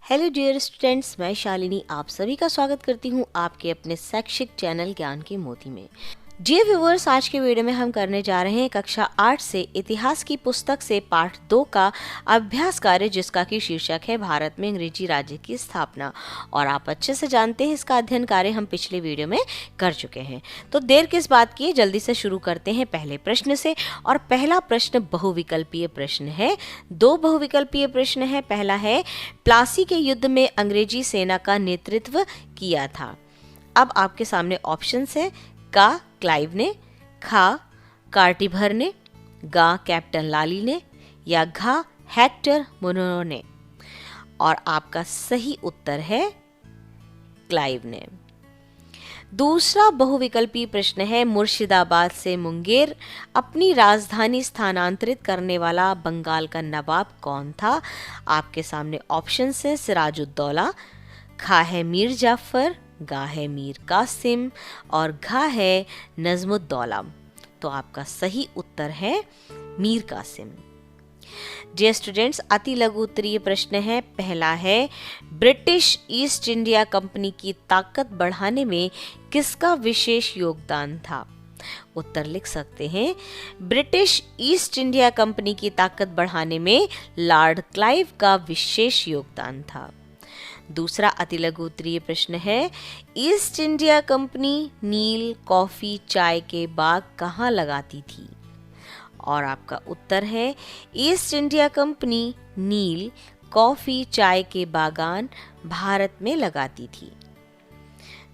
Hello dear students, मैं शालिनी आप सभी का स्वागत करती हूँ आपके अपने शैक्षिक चैनल ज्ञान के मोती में। डियर व्यूअर्स, आज के वीडियो में हम करने जा रहे हैं कक्षा 8 से इतिहास की पुस्तक से पाठ 2 का अभ्यास कार्य, जिसका की शीर्षक है भारत में अंग्रेजी राज्य की स्थापना। और आप अच्छे से जानते हैं इसका अध्ययन कार्य हम पिछले वीडियो में कर चुके हैं। तो देर किस बात की, जल्दी से शुरू करते हैं पहले प्रश्न से। और पहला प्रश्न बहुविकल्पीय प्रश्न है। 2 बहुविकल्पीय प्रश्न है। पहला है, प्लासी के युद्ध में अंग्रेजी सेना का नेतृत्व किया था। अब आपके सामने ऑप्शंस है, का क्लाइव ने, खा कार्टिभर ने, गा कैप्टन लाली ने, या घा हेक्टर मुनरो ने। और आपका सही उत्तर है क्लाइव ने। दूसरा बहुविकल्पी प्रश्न है, मुर्शिदाबाद से मुंगेर अपनी राजधानी स्थानांतरित करने वाला बंगाल का नवाब कौन था। आपके सामने ऑप्शंस है, सिराजुद्दौला, खा है मीर जाफर, गा है मीर कासिम, और घा है नजमुद्दौला। तो आपका सही उत्तर है मीर कासिम। डियर स्टूडेंट्स, अति लघु उत्तरीय प्रश्न है। पहला है, ब्रिटिश ईस्ट इंडिया कंपनी की ताकत बढ़ाने में किसका विशेष योगदान था। उत्तर लिख सकते हैं, ब्रिटिश ईस्ट इंडिया कंपनी की ताकत बढ़ाने में लॉर्ड क्लाइव का विशेष योगदान था। दूसरा अति लघु उत्तरीय प्रश्न है, ईस्ट इंडिया कंपनी नील, कॉफी, चाय के बाग कहाँ लगाती थी। और आपका उत्तर है, ईस्ट इंडिया कंपनी नील, कॉफी, चाय के बागान भारत में लगाती थी।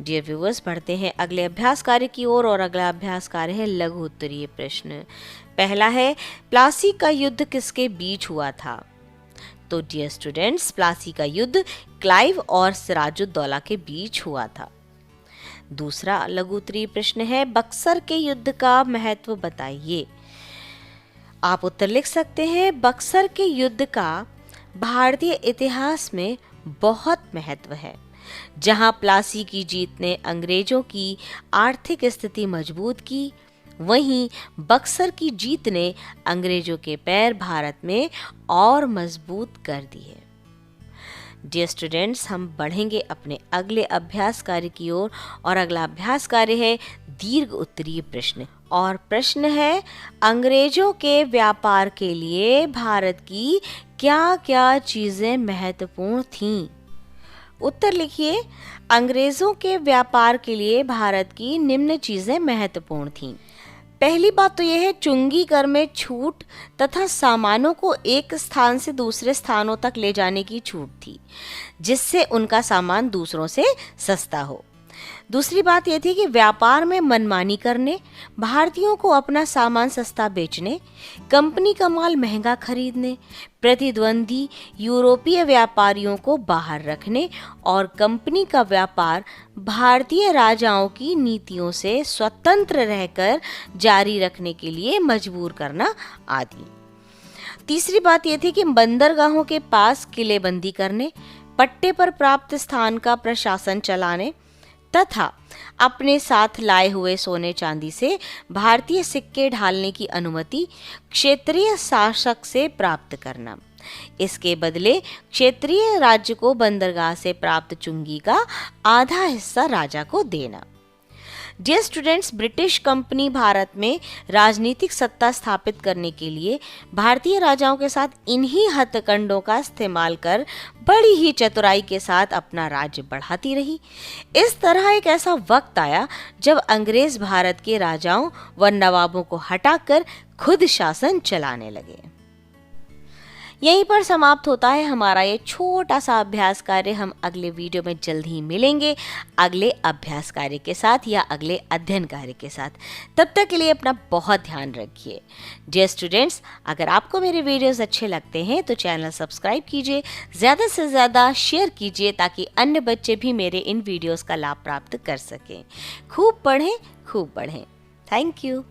डियर व्यूअर्स, बढ़ते हैं अगले अभ्यास कार्य की ओर। और अगला अभ्यास कार्य है लघु उत्तरीय प्रश्न। पहला है, प्लासी का युद्ध किसके बीच हुआ था। तो डियर स्टूडेंट्स, प्लासी का युद्ध क्लाइव और सिराजुद्दौला के बीच हुआ था। दूसरा लघु उत्तरीय प्रश्न है, बक्सर के युद्ध का महत्व बताइए। आप उत्तर लिख सकते हैं, बक्सर के युद्ध का भारतीय इतिहास में बहुत महत्व है। जहां प्लासी की जीत ने अंग्रेजों की आर्थिक स्थिति मजबूत की, वहीं बक्सर की जीत ने अंग्रेजों के पैर भारत में और मजबूत कर दिए। डियर स्टूडेंट्स, हम बढ़ेंगे अपने अगले अभ्यास कार्य की ओर। और अगला अभ्यास कार्य है दीर्घ उत्तरीय प्रश्न। और प्रश्न है, अंग्रेजों के व्यापार के लिए भारत की क्या क्या चीजें महत्वपूर्ण थीं। उत्तर लिखिए, अंग्रेजों के व्यापार के लिए भारत की निम्न चीजें महत्वपूर्ण थीं। पहली बात तो यह है, चुंगी कर में छूट तथा सामानों को एक स्थान से दूसरे स्थानों तक ले जाने की छूट थी, जिससे उनका सामान दूसरों से सस्ता हो। दूसरी बात यह थी कि व्यापार में मनमानी करने, भारतीयों को अपना सामान सस्ता बेचने, कंपनी का माल महंगा खरीदने, प्रतिद्वंदी यूरोपीय व्यापारियों को बाहर रखने और कंपनी का व्यापार भारतीय राजाओं की नीतियों से स्वतंत्र रहकर जारी रखने के लिए मजबूर करना आदि। तीसरी बात यह थी कि बंदरगाहों के पास किलेबंदी करने, पट्टे पर प्राप्त स्थान का प्रशासन चलाने तथा अपने साथ लाए हुए सोने चांदी से भारतीय सिक्के ढालने की अनुमति क्षेत्रीय शासक से प्राप्त करना। इसके बदले क्षेत्रीय राज्य को बंदरगाह से प्राप्त चुंगी का आधा हिस्सा राजा को देना। डियर स्टूडेंट्स, ब्रिटिश कंपनी भारत में राजनीतिक सत्ता स्थापित करने के लिए भारतीय राजाओं के साथ इन्हीं हथकंडों का इस्तेमाल कर बड़ी ही चतुराई के साथ अपना राज्य बढ़ाती रही। इस तरह एक ऐसा वक्त आया जब अंग्रेज भारत के राजाओं व नवाबों को हटाकर खुद शासन चलाने लगे। यहीं पर समाप्त होता है हमारा ये छोटा सा अभ्यास कार्य। हम अगले वीडियो में जल्द ही मिलेंगे अगले अभ्यास कार्य के साथ या अगले अध्ययन कार्य के साथ। तब तक के लिए अपना बहुत ध्यान रखिए। डियर स्टूडेंट्स, अगर आपको मेरे वीडियोस अच्छे लगते हैं तो चैनल सब्सक्राइब कीजिए, ज़्यादा से ज़्यादा शेयर कीजिए ताकि अन्य बच्चे भी मेरे इन वीडियोज़ का लाभ प्राप्त कर सकें। खूब पढ़ें, खूब बढ़ें। Thank you.